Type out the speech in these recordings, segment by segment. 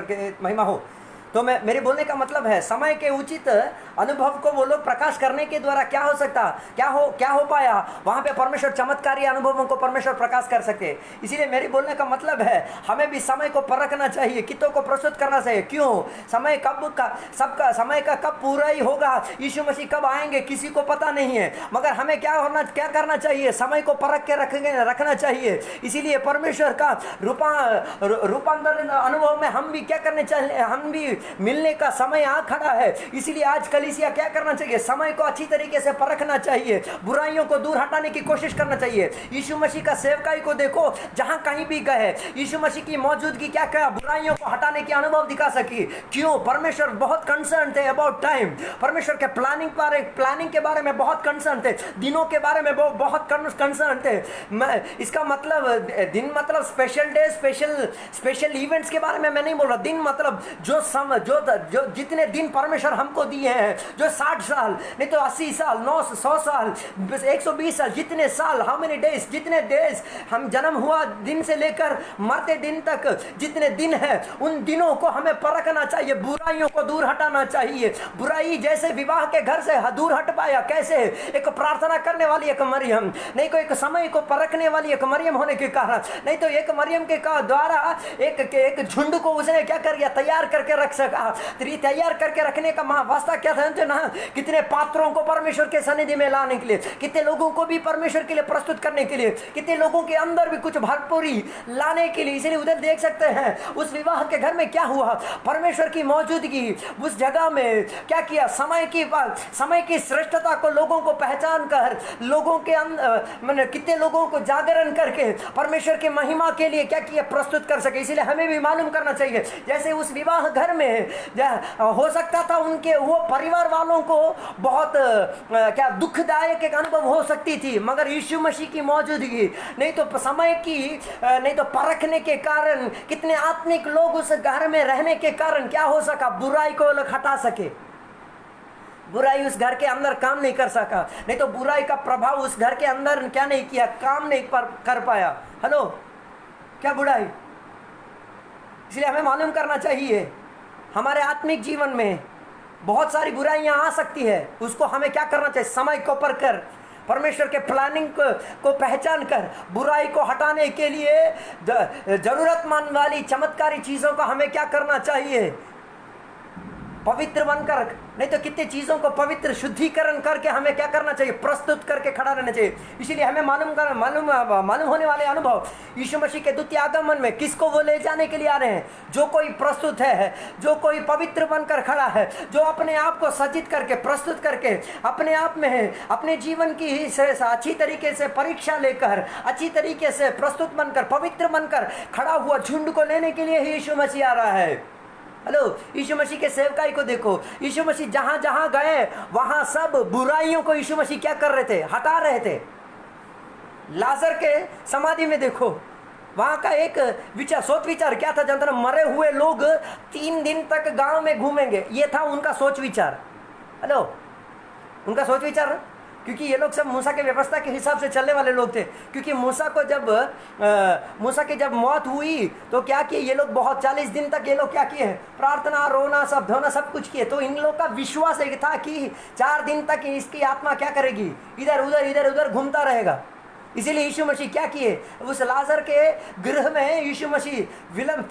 के महिमा हो। तो मेरे बोलने का मतलब है, समय के उचित अनुभव को वो लोग प्रकाश करने के द्वारा क्या हो सकता, क्या हो पाया, वहाँ पे परमेश्वर चमत्कारी अनुभवों को परमेश्वर प्रकाश कर सकते। इसीलिए मेरे बोलने का मतलब है, हमें भी समय को परखना चाहिए, कितों को प्रस्तुत करना चाहिए। क्यों? समय समय का कब पूरा ही होगा, यीशु मसीह कब आएंगे, किसी को पता नहीं है। मगर हमें क्या करना चाहिए? समय को परख के रखना चाहिए। इसीलिए परमेश्वर का रूपांतरण अनुभव में हम भी क्या करने चाहिए, हम भी मिलने का समय आ खड़ा है। इसीलिए आज कलीसिया क्या करना चाहिए? समय को अच्छी तरीके से परखना चाहिए, बुराइयों को दूर हटाने की कोशिश करना चाहिए। यीशु मसीह का सेवकाई को देखो, जहां कहीं भी गए यीशु मसीह की मौजूदगी क्या बुराइयों को हटाने की अनुभव दिखा सकी। क्यों? परमेश्वर बहुत कंसर्न थे अबाउट टाइम। परमेश्वर के प्लानिंग के बारे में बहुत कंसर्न थे, दिनों के बारे में बहुत कंसर्न थे। इसका मतलब दिन मतलब स्पेशल डे, स्पेशल इवेंट्स के बारे में मैं नहीं बोल रहा। दिन मतलब जो जितने दिन परमेश्वर हमको दिए हैं, जो 60 साल नहीं तो 80 साल, 100 साल, 120 साल, जितने साल, हाउ मेनी डेज, जितने डेज हम जन्म हुआ दिन से लेकर मरते दिन तक जितने दिन है, उन दिनों को हमें परखना चाहिए, बुराइयों को दूर हटाना चाहिए। बुराई जैसे विवाह के घर से दूर हट पाया, कैसे? एक प्रार्थना करने वाली एक मरियम, नहीं तो एक समय को परखने वाली एक मरियम होने के कारण, नहीं तो एक मरियम के द्वारा एक झुंड को उसने क्या कर दिया, तैयार करके रख सका। तैयार करके रखने का वास्ता क्या था ना, कितने पात्रों को परमेश्वर के सन्निधि में लाने के लिए, कितने लोगों को भी परमेश्वर के लिए प्रस्तुत करने के लिए, कितने लोगों के अंदर भी कुछ भरपूरी लाने के लिए। इसलिए उधर देख सकते हैं उस विवाह के घर में क्या हुआ, परमेश्वर की मौजूदगी उस जगह में क्या किया, समय की श्रेष्ठता को लोगों को पहचान कर, लोगों के अंदर कितने लोगों को जागरण करके परमेश्वर की महिमा के लिए क्या किया, प्रस्तुत कर सके। इसलिए हमें भी मालूम करना चाहिए, जैसे उस विवाह घर में हो सकता था उनके वो परिवार वालों को बहुत क्या दुखदायक एक अनुभव हो सकती थी, मगर यीशु मसीह की मौजूदगी, नहीं तो समय की नहीं तो परखने के कारण, कितने आत्मिक लोग उस घर में रहने के कारण क्या हो सका, बुराई को लोग हटा सके। बुराई उस घर के अंदर काम नहीं कर सका, नहीं तो बुराई का प्रभाव उस घर के अंदर क्या नहीं किया, काम नहीं कर पाया। हेलो, क्या बुराई? इसलिए हमें मालूम करना चाहिए, हमारे आत्मिक जीवन में बहुत सारी बुराइयां आ सकती है, उसको हमें क्या करना चाहिए, समय को परखकर, परमेश्वर के प्लानिंग को पहचान कर, बुराई को हटाने के लिए जरूरतमंद वाली चमत्कारी चीज़ों का हमें क्या करना चाहिए, पवित्र बनकर, नहीं तो कितने चीज़ों को पवित्र शुद्धिकरण करके हमें क्या करना चाहिए, प्रस्तुत करके खड़ा रहना चाहिए। इसीलिए हमें मालूम होने वाले अनुभव यीशु मसीह के द्वितीय आगमन में किसको वो ले जाने के लिए आ रहे हैं, जो कोई प्रस्तुत है, जो कोई पवित्र बनकर खड़ा है, जो अपने आप को सज्जित करके, प्रस्तुत करके, अपने आप में है, अपने जीवन की अच्छी तरीके से परीक्षा लेकर, अच्छी तरीके से प्रस्तुत बनकर, पवित्र बनकर खड़ा हुआ झुंड को लेने के लिए ही यीशु मसीह आ रहा है। हेलो, यीशु मसीह के सेवकाई को देखो, यीशु मसीह जहां जहां गए वहां सब बुराइयों को यीशु मसीह क्या कर रहे थे, हटा रहे थे। लाजर के समाधि में देखो, वहां का एक सोच विचार क्या था जानते ना, मरे हुए लोग 3 दिन तक गांव में घूमेंगे, ये था उनका सोच विचार। हेलो, उनका सोच विचार, क्योंकि ये लोग सब मूसा के व्यवस्था के हिसाब से चलने वाले लोग थे। क्योंकि मूसा की जब मौत हुई तो क्या किए ये लोग, बहुत 40 दिन तक ये लोग क्या किए, प्रार्थना, रोना, सब धोना, सब कुछ किए। तो इन लोग का विश्वास एक था कि 4 दिन तक इसकी आत्मा क्या करेगी, इधर उधर घूमता रहेगा। इसीलिए यीशु मसीह क्या किए, उस लाजर के गृह में यीशु मसीह विलंब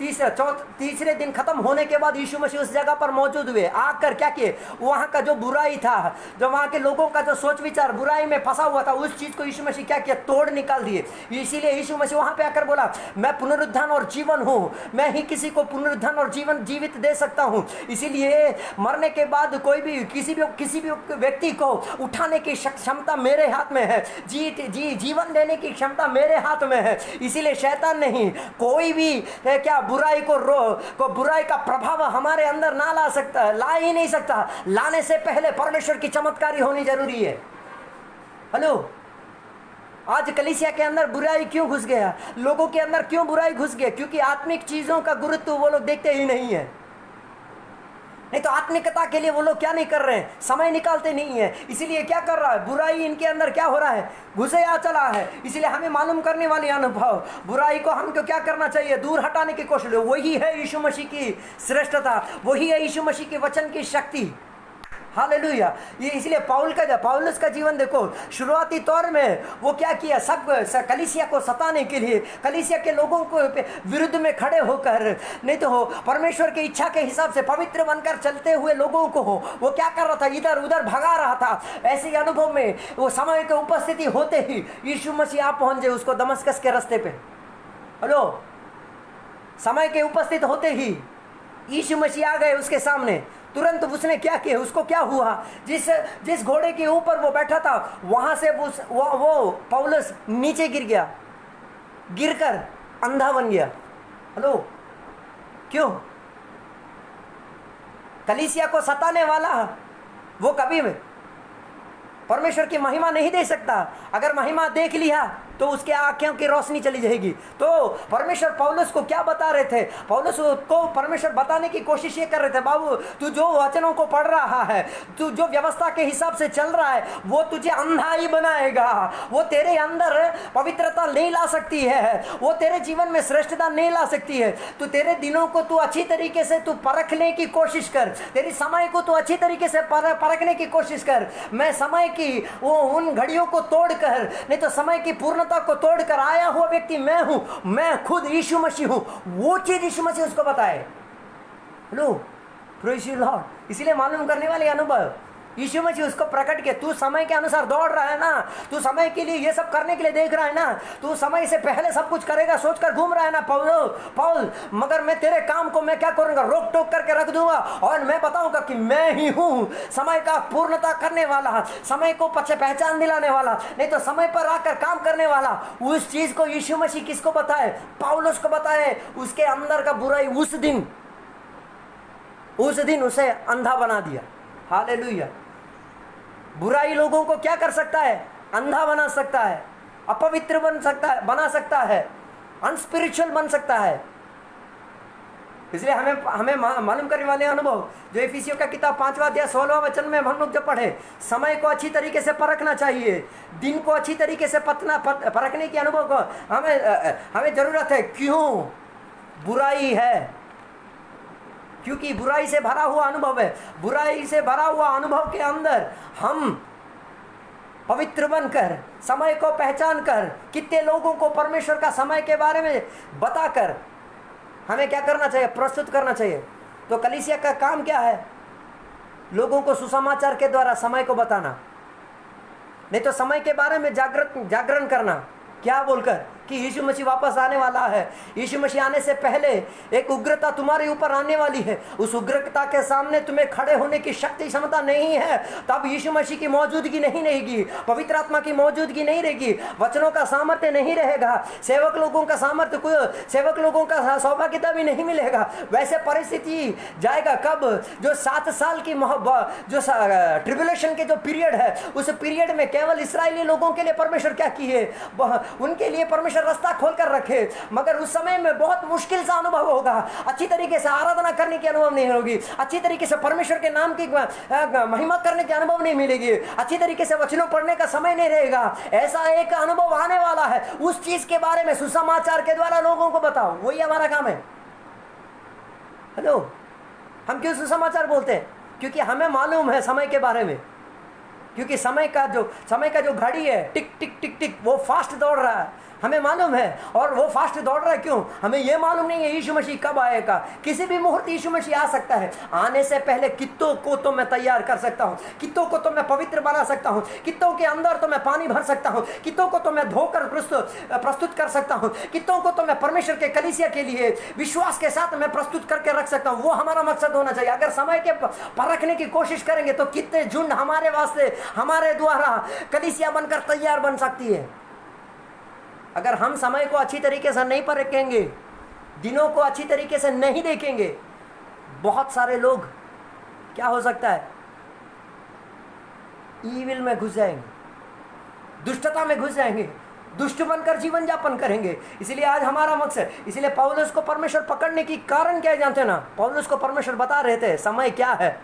तीसरे दिन खत्म होने के बाद यीशु मसीह उस जगह पर मौजूद हुए। आकर क्या किए, वहाँ का जो बुराई था, जो वहाँ के लोगों का जो सोच विचार बुराई में फंसा हुआ था, उस चीज़ को यीशु मसीह क्या किया, तोड़ निकाल दिए। इसीलिए यीशु मसीह वहाँ पे आकर बोला, मैं पुनरुत्थान और जीवन हूँ, मैं ही किसी को पुनरुत्थान और जीवित दे सकता हूँ। इसीलिए मरने के बाद कोई भी किसी भी व्यक्ति को उठाने की क्षमता मेरे हाथ में है, जीवन देने की क्षमता मेरे हाथ में है। इसीलिए शैतान नहीं, कोई भी क्या बुराई को बुराई का प्रभाव हमारे अंदर ना ला ही नहीं सकता। लाने से पहले परमेश्वर की चमत्कारी होनी जरूरी है। हेलो, आज कलीसिया के अंदर बुराई क्यों घुस गया, लोगों के अंदर क्यों बुराई घुस गया? क्योंकि आत्मिक चीजों का गुरुत्व वो लोग देखते ही नहीं है। नहीं तो आत्मिकता के लिए वो लोग क्या नहीं कर रहे हैं, समय निकालते नहीं है। इसीलिए क्या कर रहा है, बुराई इनके अंदर क्या हो रहा है, घुसे आ चला है। इसलिए हमें मालूम करने वाली अनुभव, बुराई को हमको क्या करना चाहिए, दूर हटाने की कोशिश। वही है यीशु मसीह की श्रेष्ठता, वही है यीशु मसीह के वचन की शक्ति। हालेलुया। ये इसलिए पौलुस का जीवन देखो, शुरुआती तौर में वो क्या किया, सब कलीसिया को सताने के लिए, कलीसिया के लोगों को विरुद्ध में खड़े होकर, नहीं तो परमेश्वर की इच्छा के हिसाब से पवित्र बनकर चलते हुए लोगों को वो क्या कर रहा था, इधर उधर भगा रहा था। ऐसे अनुभव में वो समय की उपस्थिति होते ही यीशु मसीह आप पहुंचे उसको दमस्कस के रास्ते पे। हेलो, समय के उपस्थित होते ही यीशु मसीह आ गए उसके सामने। तुरंत उसने क्या किया, उसको क्या हुआ, जिस घोड़े के ऊपर वो बैठा था वहां से वो पौलुस नीचे गिर गया, गिरकर अंधा बन गया। हेलो, क्यों? कलीसिया को सताने वाला वो कभी परमेश्वर की महिमा नहीं दे सकता। अगर महिमा देख लिया तो उसके आंखों की रोशनी चली जाएगी। तो परमेश्वर पौलुस को क्या बता रहे थे, पौलुस को परमेश्वर बताने की कोशिश ये कर रहे थे, बाबू तू जो वचनों को पढ़ रहा है, तू जो व्यवस्था के हिसाब से चल रहा है, वो तुझे अंधा ही बनाएगा। वो तेरे अंदर पवित्रता नहीं ला सकती है, वो तेरे जीवन में श्रेष्ठता नहीं ला सकती है। तू तेरे दिनों को तू अच्छी तरीके से तू परखने की कोशिश कर, तेरी समय को तू अच्छी तरीके से परखने की कोशिश कर। मैं समय की वो उन घड़ियों को तोड़कर, नहीं तो समय की पूर्ण को तोड़कर आया हुआ व्यक्ति मैं हूं, मैं खुद यीशु मसीह हूं। वो चीज यीशु मसीह उसको बताए। Hello, praise the Lord. इसलिए मालूम करने वाले अनुभव यीशु मसीह उसको प्रकट किया। तू समय के अनुसार दौड़ रहा है ना, तू समय के लिए ये सब करने के लिए देख रहा है ना, तू समय से पहले सब कुछ करेगा सोचकर घूम रहा है ना पौल, मगर मैं तेरे काम को मैं क्या करूंगा, रोक टोक करके रख दूंगा और मैं बताऊंगा कि मैं ही हूं समय का पूर्णता करने वाला, समय को पहचान दिलाने वाला, नहीं तो समय पर आकर काम करने वाला। उस चीज को यीशु मसीह किसको बताए, पौलुस को बताए। उसके अंदर का बुराई उस दिन उसे अंधा बना दिया। हालेलुया। बुराई लोगों को क्या कर सकता है, अंधा बना सकता है, अपवित्र बना सकता है, अनस्पिरिचुअल बन सकता है। इसलिए हमें मालूम करने वाले अनुभव जो एफिसियों का किताब 5वां अध्याय 16वां वचन में हम लोग जब पढ़े, समय को अच्छी तरीके से परखना चाहिए, दिन को अच्छी तरीके से परखने के अनुभव को हमें जरूरत है। क्यों? बुराई है, क्योंकि बुराई से भरा हुआ अनुभव है। बुराई से भरा हुआ अनुभव के अंदर हम पवित्र बनकर, समय को पहचान कर, कितने लोगों को परमेश्वर का समय के बारे में बताकर हमें क्या करना चाहिए, प्रस्तुत करना चाहिए। तो कलीसिया का काम क्या है, लोगों को सुसमाचार के द्वारा समय को बताना, नहीं तो समय के बारे में जागरण करना। क्या बोलकर कि यीशु मसीह वापस आने वाला है। यीशु मसीह आने से पहले एक उग्रता तुम्हारे ऊपर आने वाली है। उस उग्रता के सामने तुम्हें खड़े होने की शक्ति क्षमता नहीं है, तब यीशु मसीह की मौजूदगी नहीं रहेगी, पवित्र आत्मा की मौजूदगी नहीं रहेगी, वचनों का सामर्थ्य नहीं रहेगा, सेवक लोगों का सामर्थ्य, सेवक लोगों का सौभाग्यता भी नहीं मिलेगा। वैसे परिस्थिति जाएगा कब, जो 7 साल की जो ट्रिब्यूलेशन के जो पीरियड है, उस पीरियड में केवल इस्राएली लोगों के लिए परमेश्वर क्या किए, उनके लिए परमेश्वर रास्ता खोलकर रखे। मगर उस समय में बहुत मुश्किल सा अनुभव होगा, अच्छी तरीके से आराधना करने की अनुभव नहीं होगी, अच्छी तरीके से परमेश्वर के नाम की महिमा करने की अनुभव नहीं मिलेगी, अच्छी तरीके से वचनों पढ़ने का समय नहीं रहेगा। ऐसा एक अनुभव आने वाला है। उस चीज के बारे में सुसमाचार के द्वारा लोगों को बताओ, वही हमारा काम है। हेलो, हम क्यों सुसमाचार बोलते हैं? क्योंकि हमें मालूम है समय के बारे में, क्योंकि समय का जो घड़ी है, टिक टिक टिक टिक, वो फास्ट दौड़ रहा है, हमें मालूम है। और वो फास्ट दौड़ रहा है क्यों, हमें ये मालूम नहीं है यीशु मसीह कब आएगा। किसी भी मुहूर्त यीशु मसीह आ सकता है। आने से पहले कित्तों को तो मैं तैयार कर सकता हूँ, कित्तों को तो मैं पवित्र बना सकता हूँ, कित्तों के अंदर तो मैं पानी भर सकता हूँ, कित्तों को तो मैं धोकर प्रस्तुत कर सकता हूँ, कित्तों को तो मैं परमेश्वर के कलीसिया के लिए विश्वास के साथ मैं प्रस्तुत करके रख सकता हूँ। वो हमारा मकसद होना चाहिए। अगर समय के परखने की कोशिश करेंगे तो कितने झुंड हमारे वास्ते, हमारे द्वारा कलीसिया बनकर तैयार बन सकती है। अगर हम समय को अच्छी तरीके से नहीं परखेंगे, दिनों को अच्छी तरीके से नहीं देखेंगे, बहुत सारे लोग क्या हो सकता है, ईविल में घुस जाएंगे, दुष्टता में घुस जाएंगे, दुष्ट बनकर जीवन यापन करेंगे। इसलिए आज हमारा मकसद, इसलिए पौलुस को परमेश्वर पकड़ने की कारण क्या है जानते हैं ना? पौलुस को परमेश्वर बता रहे थे समय क्या है,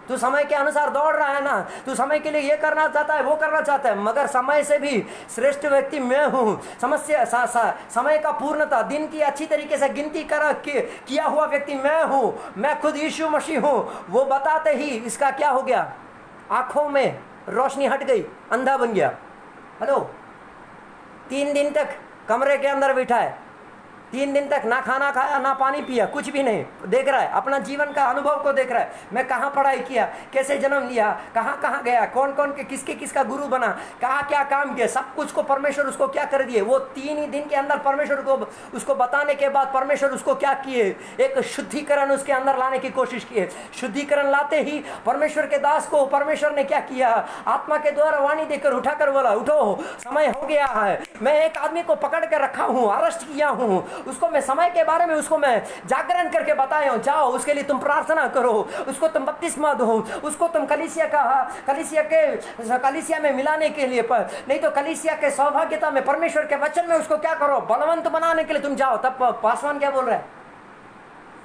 तू समय के अनुसार दौड़ रहा है ना, तू समय के लिए ये करना चाहता है, वो करना चाहता है, मगर समय से भी श्रेष्ठ व्यक्ति मैं हूँ। समय का पूर्णता, दिन की अच्छी तरीके से गिनती किया हुआ व्यक्ति मैं हूँ, मैं खुद यीशु मसीह हूँ। वो बताते ही इसका क्या हो गया? आंखों में रोशनी हट गई, अंधा बन गया। हेलो, 3 दिन तक कमरे के अंदर बैठा है, 3 दिन तक ना खाना खाया ना पानी पिया, कुछ भी नहीं, देख रहा है अपना जीवन का अनुभव को देख रहा है। मैं कहाँ पढ़ाई किया, कैसे जन्म लिया, कहाँ कहाँ गया, कौन कौन के किसका गुरु बना, कहाँ क्या काम किया, सब कुछ को परमेश्वर उसको क्या कर दिए। वो 3 ही दिन के अंदर परमेश्वर को उसको बताने के बाद परमेश्वर उसको क्या किए? एक शुद्धिकरण उसके अंदर लाने की कोशिश की है। शुद्धिकरण लाते ही परमेश्वर के दास को परमेश्वर ने क्या किया? आत्मा के द्वारा वाणी देकर उठाकर बोला, उठो, समय हो गया है। मैं एक आदमी को पकड़ कर रखा हूँ, अरेस्ट किया हूँ, उसको मैं समय के बारे में उसको मैं जागरण करके बताया हूं। जाओ, उसके लिए तुम प्रार्थना करो, उसको तुम बपतिस्मा दो, उसको तुम कलीसिया में मिलाने के लिए, पर नहीं तो कलीसिया के सौभाग्यता में, परमेश्वर के वचन में उसको क्या करो? बलवंत बनाने के लिए तुम जाओ। तब पासवान क्या बोल रहा है?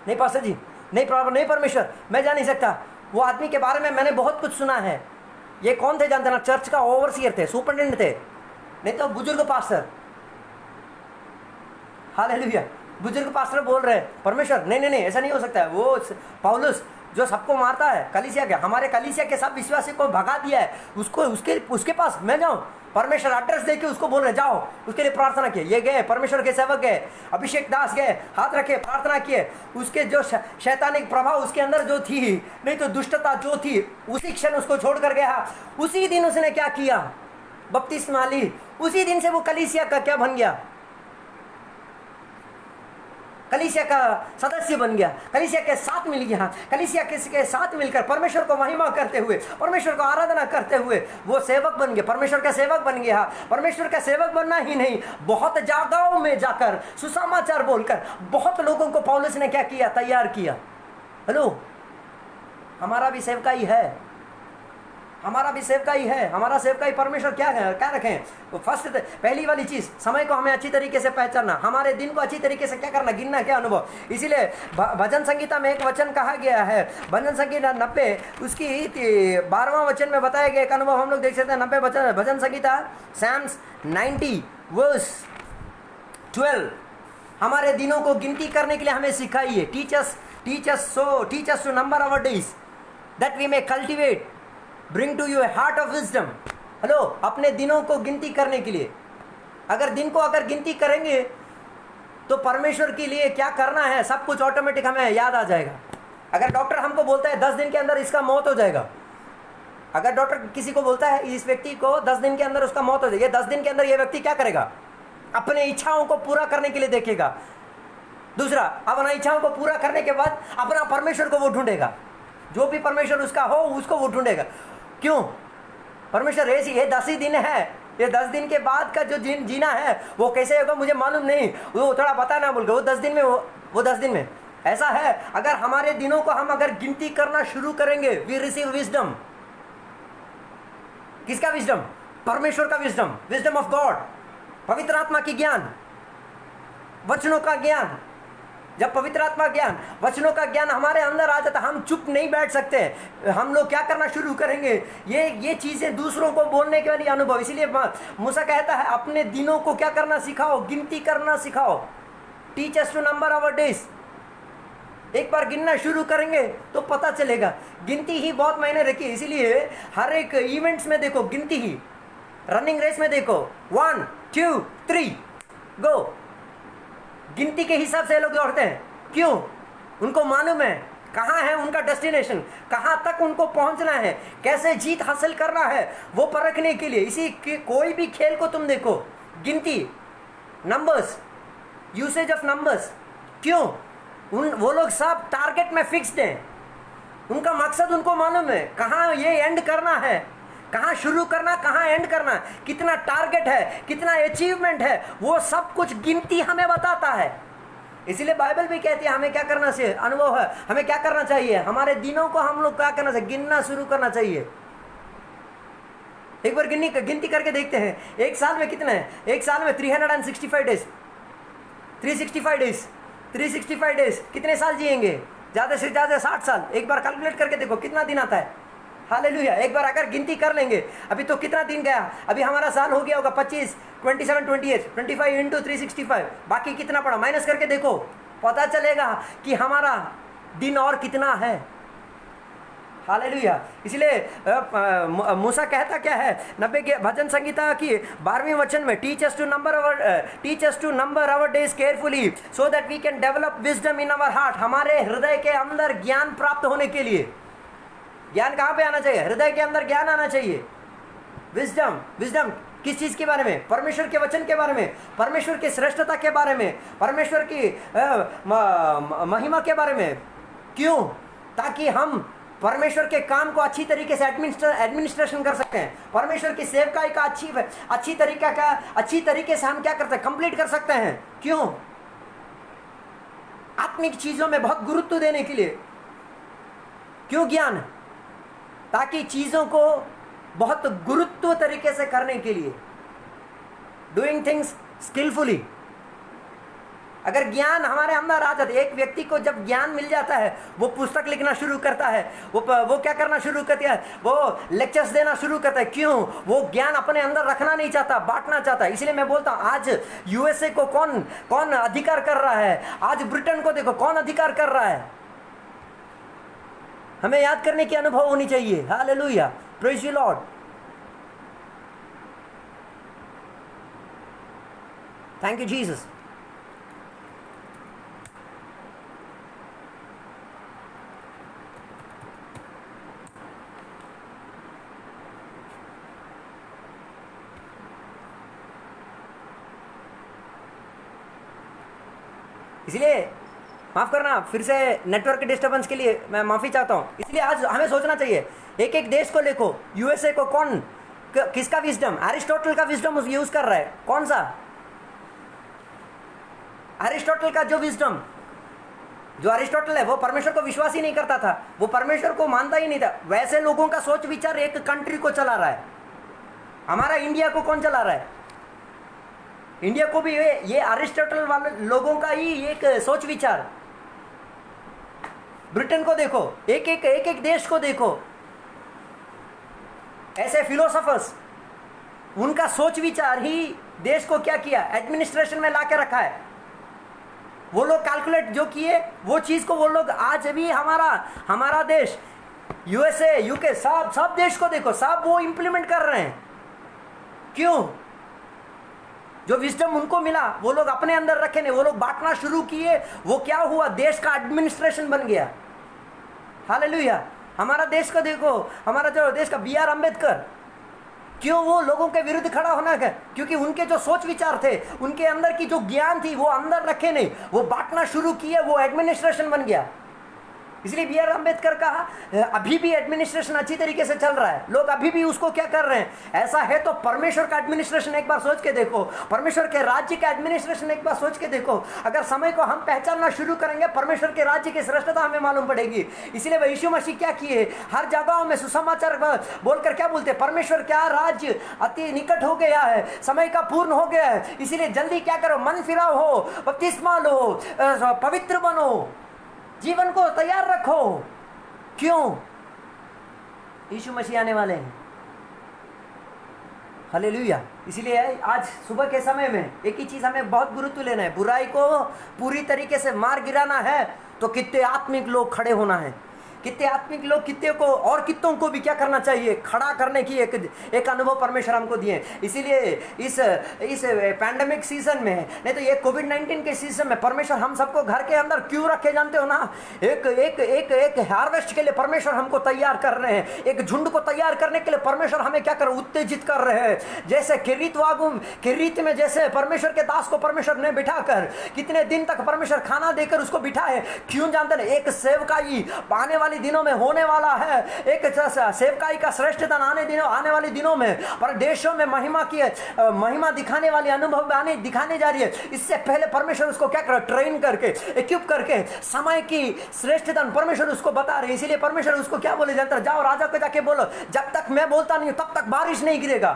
नहीं पास्टर जी, नहीं प्रॉब्लम, नहीं परमेश्वर, मैं जा नहीं सकता। वो आदमी के बारे में मैंने बहुत कुछ सुना है। ये कौन थे जानते ना? चर्च का ओवरसीयर थे, सुपरिटेंडेंट थे, नहीं तो बुजुर्ग पास्टर। हालेलुया, बुजुर्ग पास्टर बोल रहे हैं परमेश्वर नहीं नहीं नहीं, ऐसा नहीं हो सकता है। वो पौलुस जो सबको मारता है, कलीसिया के, हमारे कलीसिया के सब विश्वासी को भगा दिया है, उसको उसके पास मैं जाऊं? परमेश्वर एड्रेस देके उसको बोल रहे जाओ, उसके लिए प्रार्थना किए। ये गए, परमेश्वर के सेवक गए, अभिषेक दास गए, हाथ रखे, प्रार्थना किए। उसके जो शैतानिक प्रभाव उसके अंदर जो थी, नहीं तो दुष्टता जो थी, उसी क्षण उसको छोड़कर गया। उसी दिन उसने क्या किया? बपतिस्मा ली। उसी दिन से वो कलीसिया का क्या बन गया? कलीसिया का सदस्य बन गया, कलीसिया के साथ मिल गया। कलीसिया के साथ मिलकर परमेश्वर को महिमा करते हुए, परमेश्वर को आराधना करते हुए वो सेवक बन गया, परमेश्वर का सेवक बन गया। परमेश्वर का सेवक बनना ही नहीं, बहुत जगहों में जाकर सुसमाचार बोलकर बहुत लोगों को पौलुस ने क्या किया? तैयार किया। हेलो, हमारा भी सेवकाई है, हमारा भी सेवकाई है। हमारा सेवकाई परमेश्वर क्या रखें? फर्स्ट पहली वाली चीज, समय को हमें अच्छी तरीके से पहचानना, हमारे दिन को अच्छी तरीके से क्या करना? गिनना, क्या अनुभव। इसीलिए भजन संगीता में एक वचन कहा गया है, भजन संगीता 90 उसकी 12वां वचन में बताया गया एक अनुभव हम लोग देख सकते हैं। 90 भजन संगीता सैम्स 90 वर्स 12 हमारे दिनों को गिनती करने के लिए हमें सिखाइए। Teach us to number our days that we may cultivate bring to you a heart of wisdom. Hello, अपने दिनों को गिनती करने के लिए, अगर गिनती करेंगे तो परमेश्वर के लिए क्या करना है सब कुछ ऑटोमेटिक हमें याद आ जाएगा। अगर डॉक्टर हमको बोलता है 10 दिन के अंदर इसका मौत हो जाएगा, अगर डॉक्टर किसी को बोलता है इस व्यक्ति को 10 दिन के अंदर उसका मौत हो जाएगी, 10 दिन के अंदर ये व्यक्ति क्या करेगा? अपने इच्छाओं को पूरा करने के लिए देखेगा। दूसरा, अपना इच्छाओं को पूरा करने के बाद अपना परमेश्वर को वो ढूंढेगा, जो भी परमेश्वर उसका हो उसको वो ढूंढेगा। क्यों? परमेश्वर ऐसी, ये 10 ही दिन है, ये 10 दिन के बाद का जो जीना है वो कैसे होगा मुझे मालूम नहीं, वो थोड़ा बताना बोल के वो 10 दिन में वो 10 दिन में ऐसा है। अगर हमारे दिनों को हम अगर गिनती करना शुरू करेंगे, वी रिसीव विजडम। किसका विजडम? परमेश्वर का विजडम, विजडम ऑफ गॉड, पवित्र आत्मा की ज्ञान, वचनों का ज्ञान। जब पवित्र आत्मा ज्ञान, वचनों का ज्ञान हमारे अंदर आ जाता, हम चुप नहीं बैठ सकते। हम लोग क्या करना शुरू करेंगे? ये चीजें दूसरों को बोलने के लिए अनुभव। इसीलिए मूसा कहता है अपने दिनों को क्या करना सिखाओ? गिनती करना सिखाओ। Teach us to number our days. एक बार गिनना शुरू करेंगे तो पता चलेगा। गिनती ही बहुत मायने रखी है। इसीलिए हर एक इवेंट्स में देखो गिनती ही, रनिंग रेस में देखो 1 2 3 गो, गिनती के हिसाब से लोग दौड़ते हैं। क्यों? उनको मालूम है कहाँ है उनका डेस्टिनेशन, कहाँ तक उनको पहुंचना है, कैसे जीत हासिल करना है, वो परखने के लिए। इसी कोई भी खेल को तुम देखो, गिनती, नंबर्स, यूसेज ऑफ नंबर्स। क्यों? वो लोग सब टारगेट में फिक्स्ड हैं, उनका मकसद उनको मालूम है, कहाँ ये एंड करना है, कहाँ शुरू करना, कहाँ एंड करना, कितना टारगेट है, कितना अचीवमेंट है, वो सब कुछ गिनती हमें बताता है। इसीलिए बाइबल भी कहती है हमें क्या करना चाहिए, अनुभव है, हमें क्या करना चाहिए, हमारे दिनों को हम लोग क्या करना चाहिए, गिनना शुरू करना चाहिए। एक बार गिनती करके देखते हैं, एक साल में कितना है? एक साल में 365 डेज, 365 डेज, 365 डेज कितने साल जिएंगे? ज़्यादा से ज़्यादा 60 साल। एक बार कैलकुलेट करके देखो कितना दिन आता है। हालेलुया। एक बार अगर गिनती कर लेंगे, अभी तो कितना दिन गया? अभी हमारा साल हो गया होगा 25, 27, 28, 25 इंटू 365, बाकी कितना पड़ा माइनस करके देखो, पता चलेगा कि हमारा दिन और कितना है। हालेलुया। इसलिए मूसा कहता क्या है 90 के भजन संगीता की 12वें वचन में, teach us to number our days carefully so that we can develop wisdom in our heart. हमारे हृदय के अंदर ज्ञान प्राप्त होने के लिए, ज्ञान कहाँ पे आना चाहिए? हृदय के अंदर ज्ञान आना चाहिए। विजडम किस चीज के बारे में? परमेश्वर के वचन के बारे में, परमेश्वर की श्रेष्ठता के बारे में, परमेश्वर की महिमा के बारे में। क्यों? ताकि हम परमेश्वर के काम को अच्छी तरीके से एडमिनिस्ट्रेशन कर सकते हैं। परमेश्वर की सेवकाई का अच्छी तरीके से हम क्या करते हैं? कंप्लीट कर सकते हैं। क्यों? आत्मिक चीजों में बहुत गुरुत्व देने के लिए। क्यों ज्ञान? ताकि चीजों को बहुत गुरुत्व तरीके से करने के लिए, डूइंग थिंग्स स्किलफुली। अगर ज्ञान हमारे अंदर आ जाता है, एक व्यक्ति को जब ज्ञान मिल जाता है, वो पुस्तक लिखना शुरू करता है, वो क्या करना शुरू करता है? वो लेक्चर्स देना शुरू करता है। क्यों? वो ज्ञान अपने अंदर रखना नहीं चाहता, बांटना चाहता है। इसलिए मैं बोलता हूँ, आज यूएसए को कौन अधिकार कर रहा है? आज ब्रिटेन को देखो कौन अधिकार कर रहा है। हमें याद करने की अनुभव होनी चाहिए। Hallelujah, praise you Lord, thank you Jesus. इसलिए माफ़ करना, फिर से नेटवर्क डिस्टर्बेंस के लिए मैं माफ़ी चाहता हूँ। इसलिए आज हमें सोचना चाहिए, एक एक देश को देखो, यूएसए को किसका विजडम? एरिस्टोटल का विजडम यूज कर रहा है। कौन सा? एरिस्टोटल का जो विजडम, जो एरिस्टोटल है वो परमेश्वर को विश्वास ही नहीं करता था, वो परमेश्वर को मानता ही नहीं था। वैसे लोगों का सोच विचार एक कंट्री को चला रहा है। हमारा इंडिया को कौन चला रहा है? इंडिया को भी ये एरिस्टोटल वाले लोगों का ही एक सोच विचार। ब्रिटेन को देखो, एक एक देश को देखो, ऐसे फिलोसोफर्स, उनका सोच विचार ही देश को क्या किया? एडमिनिस्ट्रेशन में लाके रखा है। वो लोग कैलकुलेट जो किए, वो चीज को वो लोग आज भी हमारा देश, यूएसए, यूके, सब देश को देखो, सब वो इंप्लीमेंट कर रहे हैं। क्यों? जो विजडम उनको मिला वो लोग अपने अंदर रखे नहीं, वो लोग बांटना शुरू किए। वो क्या हुआ? देश का एडमिनिस्ट्रेशन बन गया। हालेलुया। हमारा देश को देखो, हमारा जो देश का बी आर अम्बेडकर, क्यों वो लोगों के विरुद्ध खड़ा होना है? क्योंकि उनके जो सोच विचार थे, उनके अंदर की जो ज्ञान थी, वो अंदर रखे नहीं, वो बांटना शुरू किए, वो एडमिनिस्ट्रेशन बन गया। इसलिए बी आर अम्बेडकर का अभी भी एडमिनिस्ट्रेशन अच्छी तरीके से चल रहा है। लोग अभी भी उसको क्या कर रहे हैं? ऐसा है तो परमेश्वर का एडमिनिस्ट्रेशन एक बार सोच के देखो, परमेश्वर के राज्य का एडमिनिस्ट्रेशन एक बार सोच के देखो। अगर समय को हम पहचानना शुरू करेंगे, परमेश्वर के राज्य की श्रेष्ठता हमें मालूम पड़ेगी। इसलिए वह यीशु मसीह क्या किए? हर जगहों में सुसमाचार बोलकर क्या बोलते? परमेश्वर क्या राज्य अति निकट हो गया है, समय का पूर्ण हो गया है। इसीलिए जल्दी क्या करो? मन फिराव हो, बपतिस्मा लो, पवित्र बनो, जीवन को तैयार रखो। क्यों? यीशु मसीह आने वाले हैं। हालेलुया। इसलिए आज सुबह के समय में एक ही चीज हमें बहुत गुरुत्व लेना है, बुराई को पूरी तरीके से मार गिराना है तो कितने आत्मिक लोग खड़े होना है, कितने आत्मिक लोग, कितने को और कितों को भी क्या करना चाहिए? खड़ा करने की एक अनुभव परमेश्वर हमको दिए। इसीलिए इस पैंडेमिक सीजन में, नहीं तो ये कोविड-19 के सीजन में परमेश्वर हम सबको घर के अंदर क्यों रखे जानते हो ना? एक हार्वेस्ट के लिए परमेश्वर हमको तैयार कर रहे हैं, एक झुंड को तैयार करने के लिए परमेश्वर हमें क्या कर उत्तेजित कर रहे हैं। जैसे किरीत में जैसे परमेश्वर के दास को परमेश्वर ने बिठाकर कितने दिन तक परमेश्वर खाना देकर उसको बिठाए। क्यों जानते हैं? एक सेवकाई आने वाले वाली दिनों में होने वाला है, एक सेवकाई का श्रेष्ठ दिन आने वाले दिनों में, पर देशों में महिमा दिखाने वाली अनुभव दिखाने जा रही है। इससे पहले परमेश्वर उसको क्या कर ट्रेन करके, इक्विप करके समय की श्रेष्ठ दिन परमेश्वर उसको बता रहे। इसीलिए परमेश्वर उसको क्या बोले जानते, जाओ राजा को जाके बोलो, जब तक मैं बोलता नहीं तब तक बारिश नहीं गिरेगा।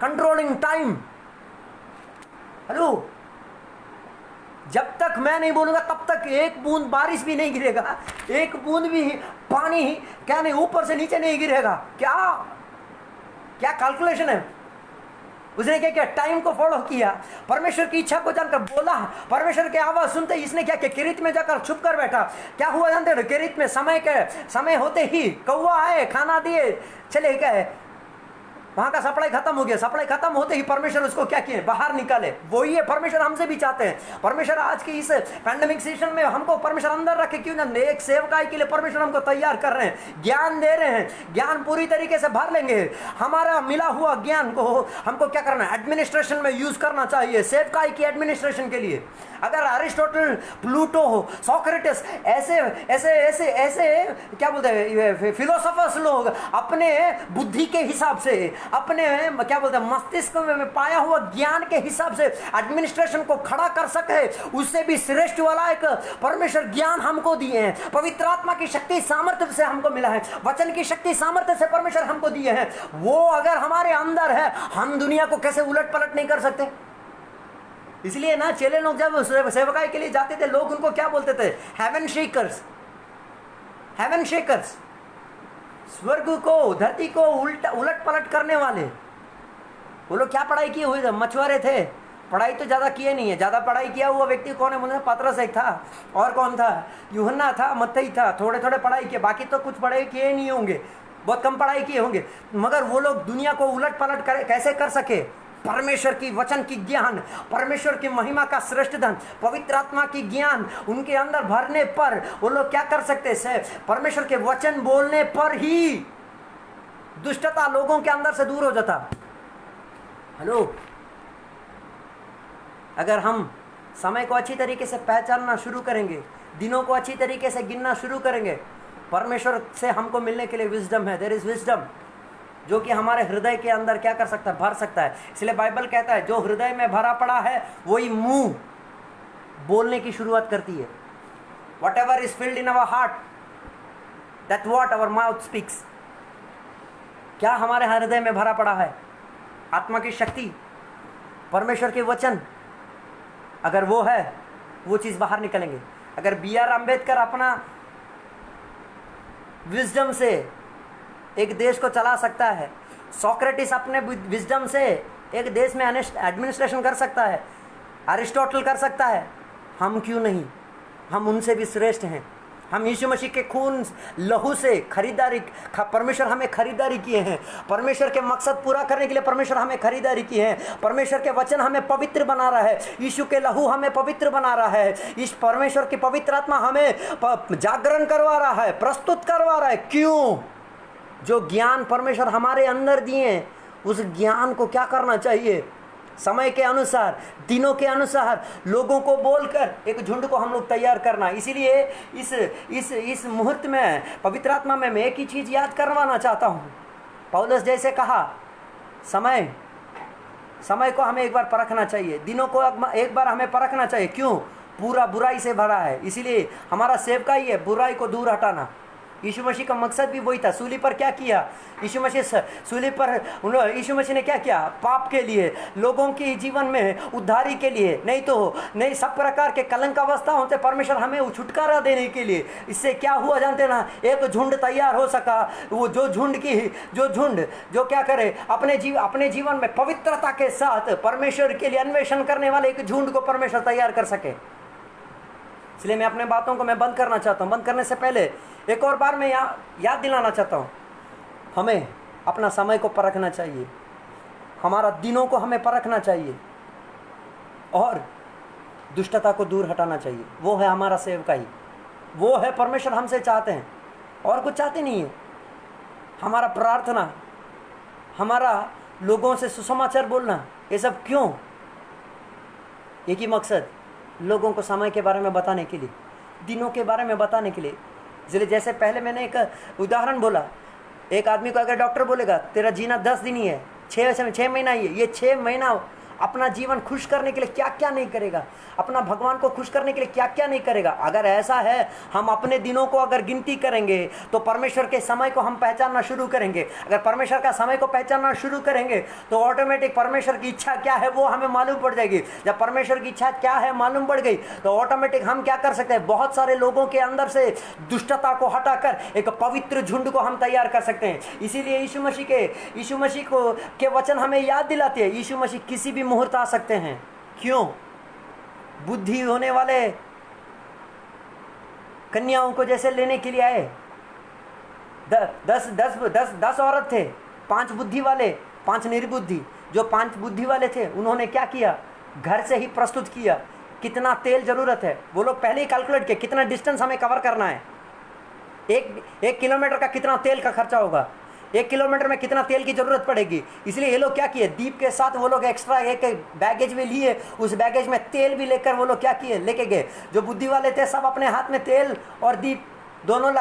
Controlling time. हेलो, जब तक मैं नहीं बोलूंगा तब तक एक बूंद बारिश भी नहीं गिरेगा, एक बूंद भी पानी क्या नहीं ऊपर से नीचे नहीं गिरेगा। क्या क्या कैलकुलेशन है। उसने क्या किया, टाइम को फॉलो किया, परमेश्वर की इच्छा को जानकर बोला। परमेश्वर की आवाज सुनते इसने क्या किया, किरीत में जाकर छुप कर बैठा। क्या हुआ जानते हो, किरीत में समय होते ही कौवा आए, खाना दिए, चले गए, वहां का सप्लाई खत्म हो गया। सप्लाई खत्म होते ही परमेश्वर उसको क्या किए, बाहर निकाले। वही है परमेश्वर हमसे भी चाहते हैं। परमेश्वर आज की इस पैंडेमिक सीजन में हमको परमेश्वर अंदर रखे, क्यों ना, एक सेवकाई के लिए परमेश्वर हमको तैयार कर रहे हैं, ज्ञान दे रहे हैं। ज्ञान पूरी तरीके से भर लेंगे। हमारा मिला हुआ ज्ञान को हमको क्या करना है, एडमिनिस्ट्रेशन में यूज करना चाहिए, सेवकाई की एडमिनिस्ट्रेशन के लिए। अगर अरिस्टोटल, प्लूटो, सोक्रेटिस ऐसे ऐसे ऐसे ऐसे क्या बोलते हैं फिलोसोफर्स लोग अपने बुद्धि के हिसाब से, अपने क्या बोलते हैं मस्तिष्क में पाया हुआ ज्ञान के हिसाब से एडमिनिस्ट्रेशन को खड़ा कर सके, उससे भी श्रेष्ठ वाला एक परमेश्वर ज्ञान हमको दिए हैं। पवित्र आत्मा की शक्ति सामर्थ्य से हमको मिला है, वचन की शक्ति सामर्थ्य से परमेश्वर हमको दिए हैं। वो अगर हमारे अंदर है, हम दुनिया को कैसे उलट पलट नहीं कर सकते। इसलिए ना चेले लोग जब सेवकाई के लिए जाते थे, लोग उनको क्या बोलते थे, हेवन शेकर्स। हेवन शेकर्स, स्वर्ग को, धरती को उलट पलट करने वाले। वो लोग क्या पढ़ाई किए हुए थे, मछुआरे थे। पढ़ाई तो ज़्यादा किए नहीं है। ज़्यादा पढ़ाई किया हुआ व्यक्ति कौन है, मुझे पतरस एक था, और कौन था, यूहन्ना था, मत्ती था। थोड़े थोड़े पढ़ाई किए, बाकी तो कुछ पढ़ाई किए नहीं होंगे, बहुत कम पढ़ाई किए होंगे। मगर वो लोग दुनिया को उलट पलट कैसे कर सके, परमेश्वर की वचन की ज्ञान, परमेश्वर की महिमा का श्रेष्ठ धन, पवित्र आत्मा की ज्ञान उनके अंदर भरने पर वो लोग क्या कर सकते हैं, परमेश्वर के वचन बोलने पर ही दुष्टता लोगों के अंदर से दूर हो जाता। हेलो, अगर हम समय को अच्छी तरीके से पहचानना शुरू करेंगे, दिनों को अच्छी तरीके से गिनना शुरू करेंगे, परमेश्वर से हमको मिलने के लिए विजडम है, देयर इज विजडम, जो कि हमारे हृदय के अंदर क्या कर सकता है, भर सकता है। इसलिए बाइबल कहता है जो हृदय में भरा पड़ा है वही मुंह बोलने की शुरुआत करती है। What ever is filled in our heart, that what our mouth speaks. क्या हमारे हृदय में भरा पड़ा है, आत्मा की शक्ति, परमेश्वर के वचन, अगर वो है वो चीज़ बाहर निकलेंगे। अगर B.R. अम्बेडकर अपना विजडम से एक देश को चला सकता है, सोक्रेटिस अपने विजडम से एक देश में एडमिनिस्ट्रेशन कर सकता है, अरिस्टोटल कर सकता है, हम क्यों नहीं, हम उनसे भी श्रेष्ठ हैं। हम यीशु मसीह के खून लहू से खरीदारी, परमेश्वर हमें खरीदारी किए हैं। परमेश्वर के मकसद पूरा करने के लिए परमेश्वर हमें खरीदारी की है। परमेश्वर के वचन हमें पवित्र बना रहा है, यीशु के लहू हमें पवित्र बना रहा है। इस परमेश्वर की पवित्र आत्मा हमें जागरण करवा रहा है, प्रस्तुत करवा रहा है। क्यों? जो ज्ञान परमेश्वर हमारे अंदर दिए, उस ज्ञान को क्या करना चाहिए, समय के अनुसार, दिनों के अनुसार लोगों को बोलकर एक झुंड को हम लोग तैयार करना। इसीलिए इस मुहूर्त में पवित्र आत्मा में मैं एक ही चीज़ याद करवाना चाहता हूँ। पौलुस जैसे कहा, समय को हमें एक बार परखना चाहिए, दिनों को एक बार हमें परखना चाहिए। क्यों? पूरा बुराई से भरा है। इसीलिए हमारा सेवकाई है बुराई को दूर हटाना। यीशु मसीह का मकसद भी वही था। सूली पर क्या किया यीशु मसीह, सूली पर यीशु मसीह ने क्या किया, पाप के लिए, लोगों के जीवन में उद्धारी के लिए, नहीं सब प्रकार के कलंक अवस्थाओं से परमेश्वर हमें छुटकारा देने के लिए। इससे क्या हुआ जानते ना, एक झुंड तैयार हो सका। वो जो झुंड जो क्या करे, अपने जीवन में पवित्रता के साथ परमेश्वर के लिए अन्वेषण करने वाले एक झुंड को परमेश्वर तैयार कर सके। इसलिए मैं अपने बातों को मैं बंद करना चाहता हूँ। बंद करने से पहले एक और बार मैं याद दिलाना चाहता हूँ, हमें अपना समय को परखना चाहिए, हमारा दिनों को हमें परखना चाहिए और दुष्टता को दूर हटाना चाहिए। वो है हमारा सेवकाई, वो है परमेश्वर हमसे चाहते हैं, और कुछ चाहते नहीं है। हमारा प्रार्थना, हमारा लोगों से सुसमाचार बोलना, ये सब क्यों? एक ही मकसद, लोगों को समय के बारे में बताने के लिए, दिनों के बारे में बताने के लिए। इसलिए जैसे पहले मैंने एक उदाहरण बोला, एक आदमी को अगर डॉक्टर बोलेगा तेरा जीना 10 दिन ही है, 6 महीना ही है, ये 6 महीना अपना जीवन खुश करने के लिए क्या क्या नहीं करेगा, अपना भगवान को खुश करने के लिए क्या क्या नहीं करेगा। अगर ऐसा है, हम अपने दिनों को अगर गिनती करेंगे तो परमेश्वर के समय को हम पहचानना शुरू करेंगे। अगर परमेश्वर का समय को पहचानना शुरू करेंगे तो ऑटोमेटिक परमेश्वर की इच्छा क्या है वो हमें मालूम पड़ जाएगी। जब परमेश्वर की इच्छा क्या है मालूम पड़ गई तो ऑटोमेटिक हम क्या कर सकते हैं, बहुत सारे लोगों के अंदर से दुष्टता को हटाकर एक पवित्र झुंड को हम तैयार कर सकते हैं। इसीलिए यीशु मसीह को के वचन हमें याद दिलाते हैं, यीशु मसीह किसी भी मुहूर्त आ सकते हैं। क्यों? बुद्धि होने वाले कन्याओं को जैसे लेने के लिए आए। 10 औरत थे, 5 बुद्धि वाले, 5 निर्बुद्धि। जो 5 बुद्धि वाले थे उन्होंने क्या किया, घर से ही प्रस्तुत किया कितना तेल जरूरत है। वो लोग पहले ही कैलकुलेट किया कितना डिस्टेंस हमें कवर करना है, एक किलोमीटर का कितना तेल का खर्चा होगा, 1 किलोमीटर में कितना तेल की जरूरत पड़ेगी। इसलिए ये लोग क्या किए, दीप के साथ वो लोग एक्स्ट्रा एक बैगेज में लिए, उस बैगेज में तेल भी लेकर वो लोग क्या किए, लेके गए। जो बुद्धि वाले थे सब अपने हाथ में तेल और दीप दोनों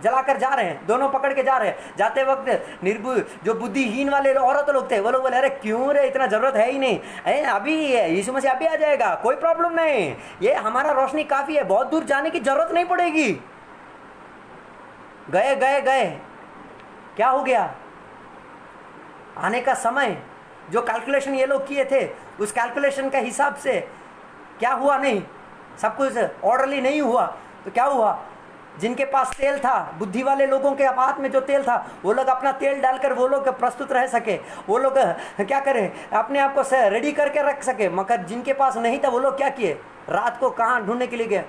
जलाकर जा रहे हैं, दोनों पकड़ के जा रहे हैं। जाते वक्त जो बुद्धिहीन वाले औरत लोग थे वो लोग बोले अरे क्यों रे, इतना जरूरत है ही नहीं, अभी यीशु मसीह अभी आ जाएगा, कोई प्रॉब्लम नहीं, ये हमारा रोशनी काफी है, बहुत दूर जाने की जरूरत नहीं पड़ेगी। गए क्या हो गया, आने का समय जो कैलकुलेशन ये लोग किए थे उस कैलकुलेशन के हिसाब से क्या हुआ, नहीं सब कुछ ऑर्डरली नहीं हुआ। तो क्या हुआ, जिनके पास तेल था, बुद्धि वाले लोगों के हाथ में जो तेल था, वो लोग अपना तेल डालकर वो लोग प्रस्तुत रह सके, वो लोग क्या करें, अपने आप को रेडी करके रख सके। मगर जिनके पास नहीं था वो लोग क्या किए, रात को कहाँ ढूंढने के लिए गए,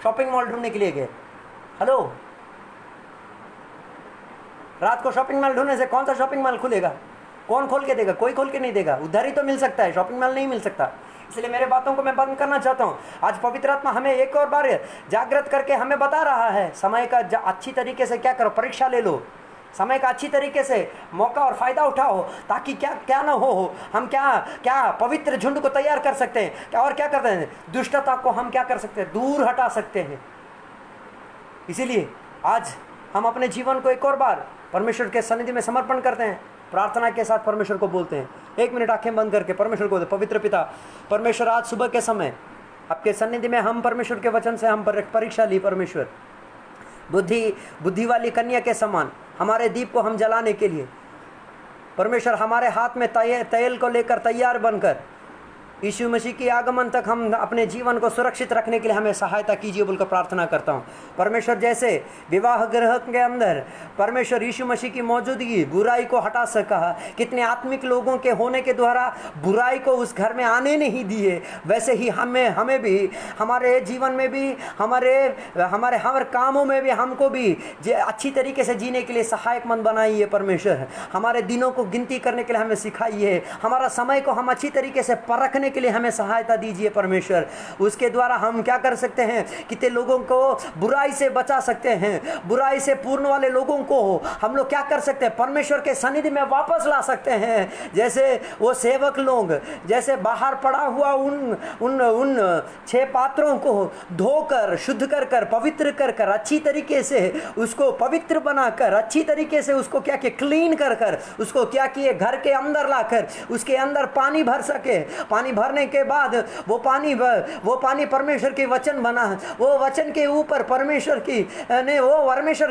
शॉपिंग मॉल ढूंढने के लिए गए। हेलो, रात को शॉपिंग मॉल ढूंढने से कौन सा शॉपिंग मॉल खुलेगा, कौन खोल के देगा, कोई खोल के नहीं देगा। उधारी तो मिल सकता है, शॉपिंग मॉल नहीं मिल सकता। इसलिए मेरे बातों को मैं बंद करना चाहता हूँ। आज पवित्र आत्मा हमें एक और बार जागृत करके हमें बता रहा है समय का अच्छी तरीके से क्या करो, परीक्षा ले लो, समय का अच्छी तरीके से मौका और फायदा उठाओ, ताकि क्या ना हो, हम क्या पवित्र झुंड को तैयार कर सकते हैं। क्या और क्या करते हैं, दुष्टता को हम क्या कर सकते हैं, दूर हटा सकते हैं। इसीलिए आज हम अपने जीवन को एक और बार परमेश्वर के सन्निधि में समर्पण करते हैं, प्रार्थना के साथ परमेश्वर को बोलते हैं। 1 मिनट आंखें बंद करके परमेश्वर को, पवित्र पिता परमेश्वर, आज सुबह के समय आपके सन्निधि में हम परमेश्वर के वचन से हम परीक्षा ली। परमेश्वर, बुद्धि वाली कन्या के समान हमारे दीप को हम जलाने के लिए परमेश्वर हमारे हाथ में तेल को लेकर तैयार बनकर यीशु मसीह के आगमन तक हम अपने जीवन को सुरक्षित रखने के लिए हमें सहायता कीजिए बोलकर प्रार्थना करता हूँ। परमेश्वर, जैसे विवाह गृह के अंदर परमेश्वर यीशु मसीह की मौजूदगी बुराई को हटा सका, कितने आत्मिक लोगों के होने के द्वारा बुराई को उस घर में आने नहीं दिए, वैसे ही हमें भी हमारे जीवन में भी हमारे हर कामों में भी हमको भी अच्छी तरीके से जीने के लिए सहायकमंद बनाइए। परमेश्वर, हमारे दिनों को गिनती करने के लिए हमें सिखाइए, हमारा समय को हम अच्छी तरीके से परखने के लिए हमें सहायता दीजिए। परमेश्वर, उसके द्वारा हम क्या कर सकते हैं, कितने लोगों को बुराई से बचा सकते हैं, बुराई से पूर्ण वाले लोगों को हम लोग क्या कर सकते हैं, परमेश्वर के सन्निधि में वापस ला सकते हैं। जैसे वो सेवक लोग जैसे बाहर पड़ा हुआ उन 6 पात्रों को धोकर शुद्ध कर पवित्र कर अच्छी तरीके से उसको पवित्र बनाकर अच्छी तरीके से उसको क्या किया, क्लीन कर उसको क्या किए, घर के अंदर लाकर उसके अंदर पानी भर सके। पानी भरने के बाद वो पानी परमेश्वर के वचन बना, वो वचन के ऊपर परमेश्वर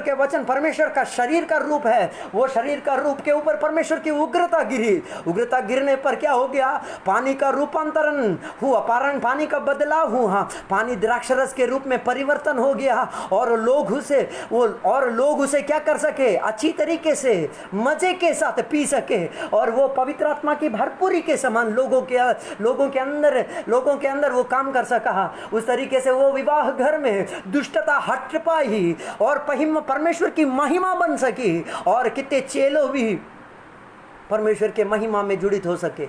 के वचन परमेश्वर का शरीर का रूप है, वो शरीर का रूप के ऊपर परमेश्वर की उग्रता गिरी। उग्रता गिरने पर क्या हो गया, पानी का रूपांतरण हुआ, पानी का बदलाव हुआ, पानी द्राक्षरस के रूप में परिवर्तन हो गया और लोग उसे क्या कर सके, अच्छी तरीके से मजे के साथ पी सके और वो पवित्र आत्मा की भरपूरी के समान लोगों के अंदर वो काम कर सका। उस तरीके से वो विवाह घर में दुष्टता हट पाई और परमेश्वर की महिमा बन सकी और कितने चेलों भी परमेश्वर के महिमा में जुड़ित हो सके।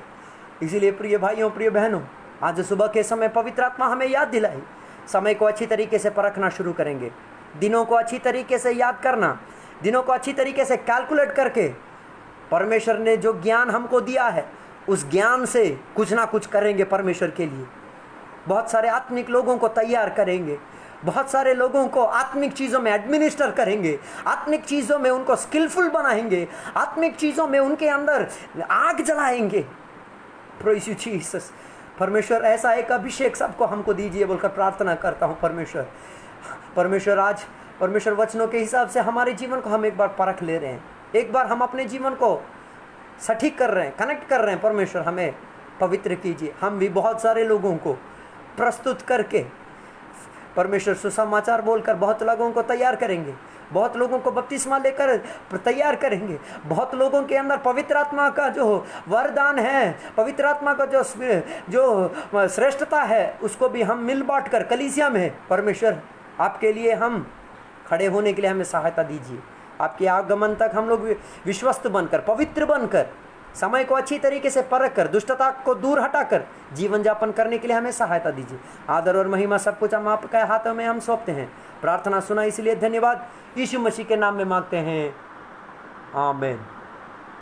इसीलिए प्रिय भाइयों, प्रिय बहनों, आज सुबह के समय पवित्र आत्मा हमें याद दिलाई, समय को अच्छी तरीके से परखना शुरू करेंगे, दिनों को अच्छी तरीके से याद करना, दिनों को अच्छी तरीके से कैलकुलेट करके परमेश्वर ने जो ज्ञान हमको दिया है उस ज्ञान से कुछ ना कुछ करेंगे परमेश्वर के लिए। बहुत सारे आत्मिक लोगों को तैयार करेंगे, बहुत सारे लोगों को आत्मिक चीज़ों में एडमिनिस्टर करेंगे, आत्मिक चीज़ों में उनको स्किलफुल बनाएंगे, आत्मिक चीज़ों में उनके अंदर आग जलाएंगे। Praise you Jesus. परमेश्वर ऐसा एक अभिषेक सबको हमको दीजिए बोलकर प्रार्थना करता हूँ। परमेश्वर आज परमेश्वर वचनों के हिसाब से हमारे जीवन को हम एक बार परख ले रहे हैं, एक बार हम अपने जीवन को सटीक कर रहे हैं, कनेक्ट कर रहे हैं। परमेश्वर हमें पवित्र कीजिए। हम भी बहुत सारे लोगों को प्रस्तुत करके परमेश्वर सुसमाचार बोलकर बहुत लोगों को तैयार करेंगे, बहुत लोगों को बपतिस्मा लेकर तैयार करेंगे, बहुत लोगों के अंदर पवित्र आत्मा का जो वरदान है, पवित्र आत्मा का जो श्रेष्ठता है, उसको भी हम मिल बांट कर कलीसिया में परमेश्वर आपके लिए हम खड़े होने के लिए हमें सहायता दीजिए। आपके आगमन तक हम लोग विश्वस्त बनकर, पवित्र बनकर, समय को अच्छी तरीके से परख कर, दुष्टता को दूर हटाकर जीवन यापन करने के लिए हमें सहायता दीजिए। आदर और महिमा सब कुछ हम आपके हाथों में हम सौंपते हैं। प्रार्थना सुना इसलिए धन्यवाद। यीशु मसीह के नाम में मांगते हैं, आमीन।